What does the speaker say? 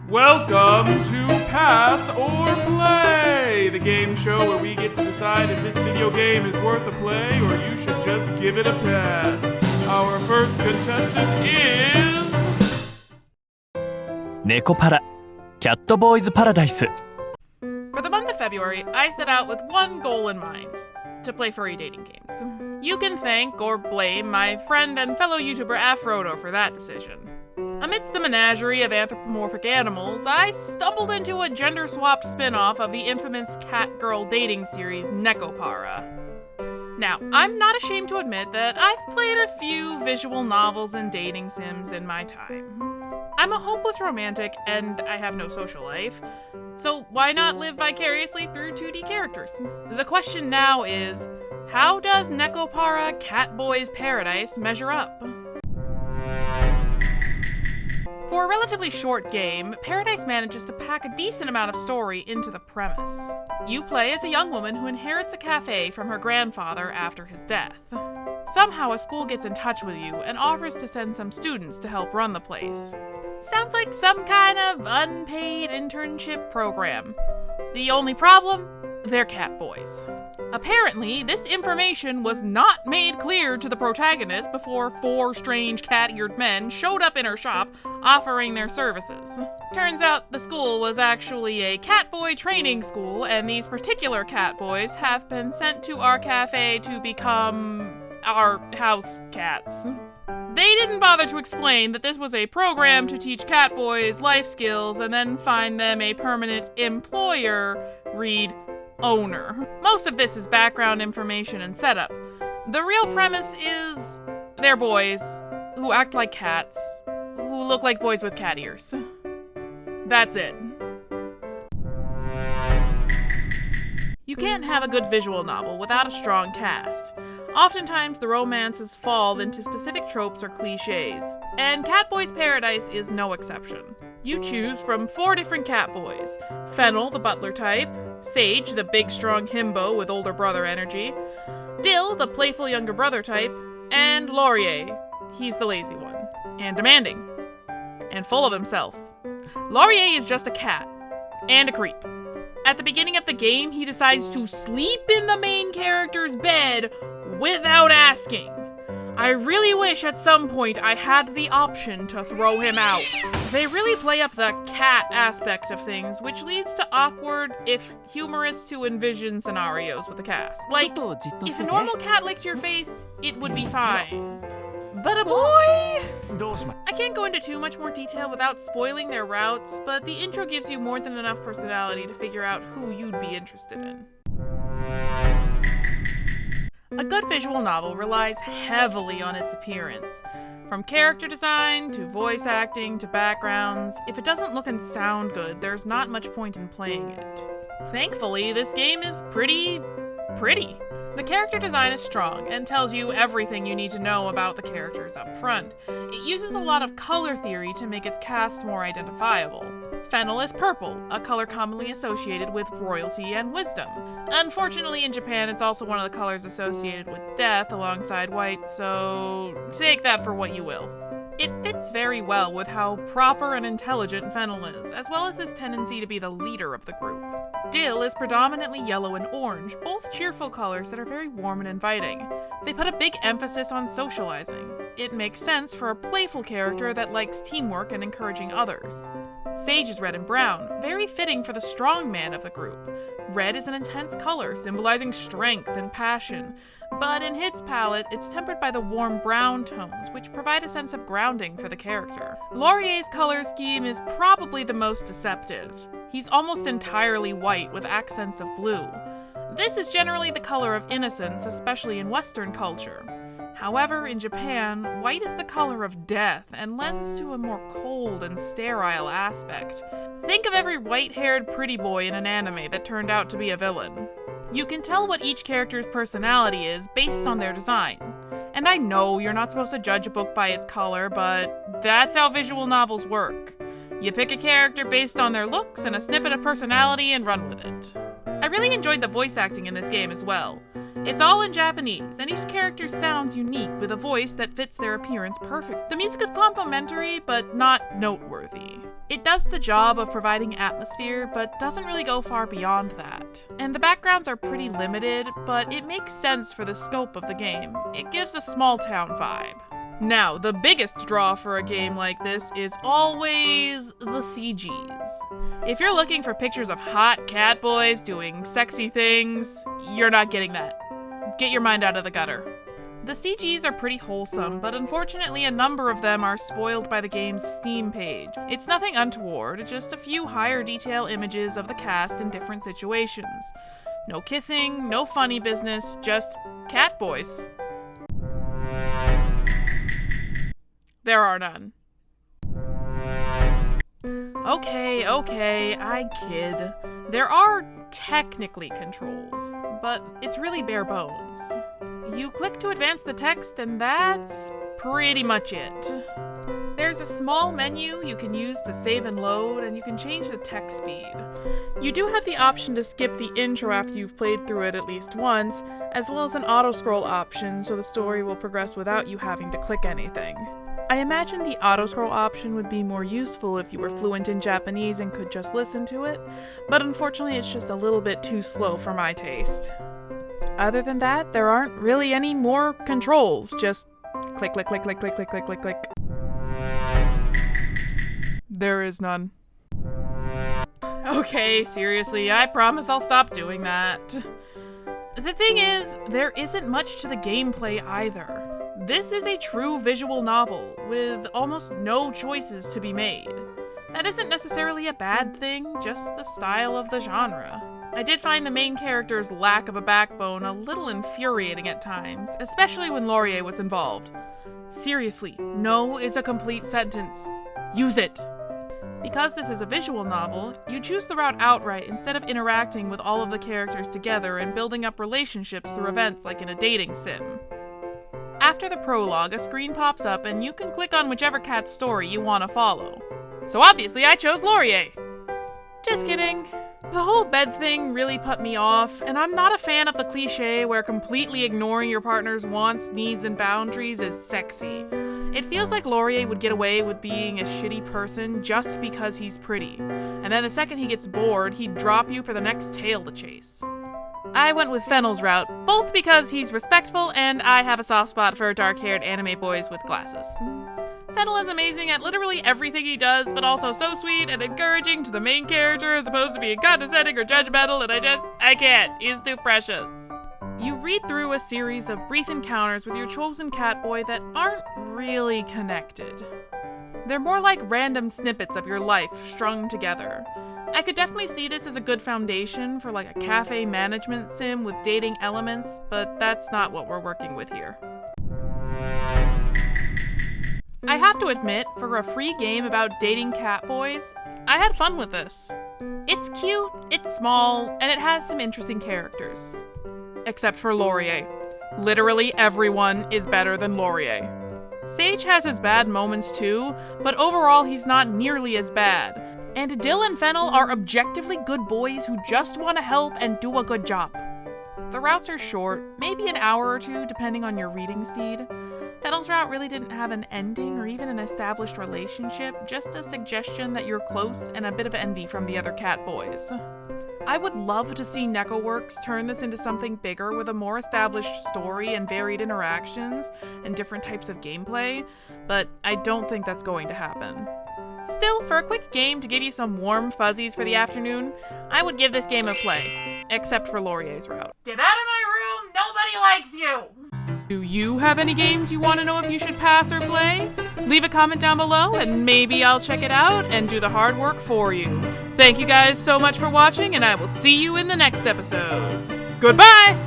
Welcome to Pass or Play, the game show where we get to decide if this video game is worth a play or you should just give it a pass. Our first contestant is... NEKOPARA, Catboys Paradise. For the month of February, I set out with one goal in mind: to play furry dating games. You can thank or blame my friend and fellow YouTuber Afrodo for that decision. Amidst the menagerie of anthropomorphic animals, I stumbled into a gender-swapped spin-off of the infamous cat-girl dating series NEKOPARA. Now, I'm not ashamed to admit that I've played a few visual novels and dating sims in my time. I'm a hopeless romantic, and I have no social life, so why not live vicariously through 2D characters? The question now is, how does NEKOPARA Catboys Paradise measure up? For a relatively short game, Paradise manages to pack a decent amount of story into the premise. You play as a young woman who inherits a café from her grandfather after his death. Somehow a school gets in touch with you and offers to send some students to help run the place. Sounds like some kind of unpaid internship program. The only problem? They're catboys. Apparently, this information was not made clear to the protagonist before 4 strange cat-eared men showed up in her shop offering their services. Turns out the school was actually a catboy training school, and these particular catboys have been sent to our cafe to become our house cats. They didn't bother to explain that this was a program to teach catboys life skills and then find them a permanent employer, read owner. Most of this is background information and setup. The real premise is they're boys who act like cats, who look like boys with cat ears. That's it. You can't have a good visual novel without a strong cast. Oftentimes, the romances fall into specific tropes or cliches, and Catboys Paradise is no exception. You choose from 4 different catboys: Fennel, the butler type; Sage, the big strong himbo with older brother energy; Dill, the playful younger brother type; and Laurier, he's the lazy one, and demanding, and full of himself. Laurier is just a cat, and a creep. At the beginning of the game, he decides to sleep in the main character's bed without asking. I really wish at some point I had the option to throw him out. They really play up the cat aspect of things, which leads to awkward, if humorous to envision scenarios with the cast. Like, if a normal cat licked your face, it would be fine. But a boy? I can't go into too much more detail without spoiling their routes, but the intro gives you more than enough personality to figure out who you'd be interested in. A good visual novel relies heavily on its appearance. From character design, to voice acting, to backgrounds, if it doesn't look and sound good, there's not much point in playing it. Thankfully, this game is pretty. The character design is strong and tells you everything you need to know about the characters up front. It uses a lot of color theory to make its cast more identifiable. Fennel is purple, a color commonly associated with royalty and wisdom. Unfortunately, in Japan, it's also one of the colors associated with death alongside white, so take that for what you will. It fits very well with how proper and intelligent Fennel is, as well as his tendency to be the leader of the group. Dill is predominantly yellow and orange, both cheerful colors that are very warm and inviting. They put a big emphasis on socializing. It makes sense for a playful character that likes teamwork and encouraging others. Sage is red and brown, very fitting for the strong man of the group. Red is an intense color, symbolizing strength and passion, but in his palette, it's tempered by the warm brown tones, which provide a sense of grounding for the character. Laurier's color scheme is probably the most deceptive. He's almost entirely white with accents of blue. This is generally the color of innocence, especially in Western culture. However, in Japan, white is the color of death and lends to a more cold and sterile aspect. Think of every white-haired pretty boy in an anime that turned out to be a villain. You can tell what each character's personality is based on their design. And I know you're not supposed to judge a book by its color, but that's how visual novels work. You pick a character based on their looks and a snippet of personality and run with it. I really enjoyed the voice acting in this game as well. It's all in Japanese, and each character sounds unique with a voice that fits their appearance perfect. The music is complimentary, but not noteworthy. It does the job of providing atmosphere, but doesn't really go far beyond that. And the backgrounds are pretty limited, but it makes sense for the scope of the game. It gives a small town vibe. Now, the biggest draw for a game like this is always the CGs. If you're looking for pictures of hot cat boys doing sexy things, you're not getting that. Get your mind out of the gutter. The CGs are pretty wholesome, but unfortunately a number of them are spoiled by the game's Steam page. It's nothing untoward, just a few higher detail images of the cast in different situations. No kissing, no funny business, just cat boys. There are none. Okay, I kid. There are technically controls, but it's really bare bones. You click to advance the text, and that's pretty much it. There's a small menu you can use to save and load, and you can change the text speed. You do have the option to skip the intro after you've played through it at least once, as well as an auto-scroll option so the story will progress without you having to click anything. I imagine the auto-scroll option would be more useful if you were fluent in Japanese and could just listen to it, but unfortunately it's just a little bit too slow for my taste. Other than that, there aren't really any more controls, just click, click, click, click, click, click, click, click, click. There is none. Okay, seriously, I promise I'll stop doing that. The thing is, there isn't much to the gameplay either. This is a true visual novel, with almost no choices to be made. That isn't necessarily a bad thing, just the style of the genre. I did find the main character's lack of a backbone a little infuriating at times, especially when Laurier was involved. Seriously, no is a complete sentence. Use it! Because this is a visual novel, you choose the route outright instead of interacting with all of the characters together and building up relationships through events like in a dating sim. After the prologue, a screen pops up and you can click on whichever cat's story you want to follow. So obviously I chose Laurier! Just kidding. The whole bed thing really put me off, and I'm not a fan of the cliche where completely ignoring your partner's wants, needs, and boundaries is sexy. It feels like Laurier would get away with being a shitty person just because he's pretty, and then the second he gets bored, he'd drop you for the next tail to chase. I went with Fennel's route, both because he's respectful and I have a soft spot for dark-haired anime boys with glasses. Fennel is amazing at literally everything he does, but also so sweet and encouraging to the main character as opposed to being condescending or judgmental, and I can't. He's too precious. You read through a series of brief encounters with your chosen catboy that aren't really connected. They're more like random snippets of your life strung together. I could definitely see this as a good foundation for like a cafe management sim with dating elements, but that's not what we're working with here. I have to admit, for a free game about dating catboys, I had fun with this. It's cute, it's small, and it has some interesting characters. Except for Laurier. Literally everyone is better than Laurier. Sage has his bad moments too, but overall he's not nearly as bad. And Dill and Fennel are objectively good boys who just want to help and do a good job. The routes are short, maybe an hour or two depending on your reading speed. Fennel's route really didn't have an ending or even an established relationship, just a suggestion that you're close and a bit of envy from the other catboys. I would love to see NEKOWORKS turn this into something bigger with a more established story and varied interactions and different types of gameplay, but I don't think that's going to happen. Still, for a quick game to give you some warm fuzzies for the afternoon, I would give this game a play, except for Laurier's route. Get out of my room! Nobody likes you! Do you have any games you want to know if you should pass or play? Leave a comment down below and maybe I'll check it out and do the hard work for you. Thank you guys so much for watching, and I will see you in the next episode. Goodbye!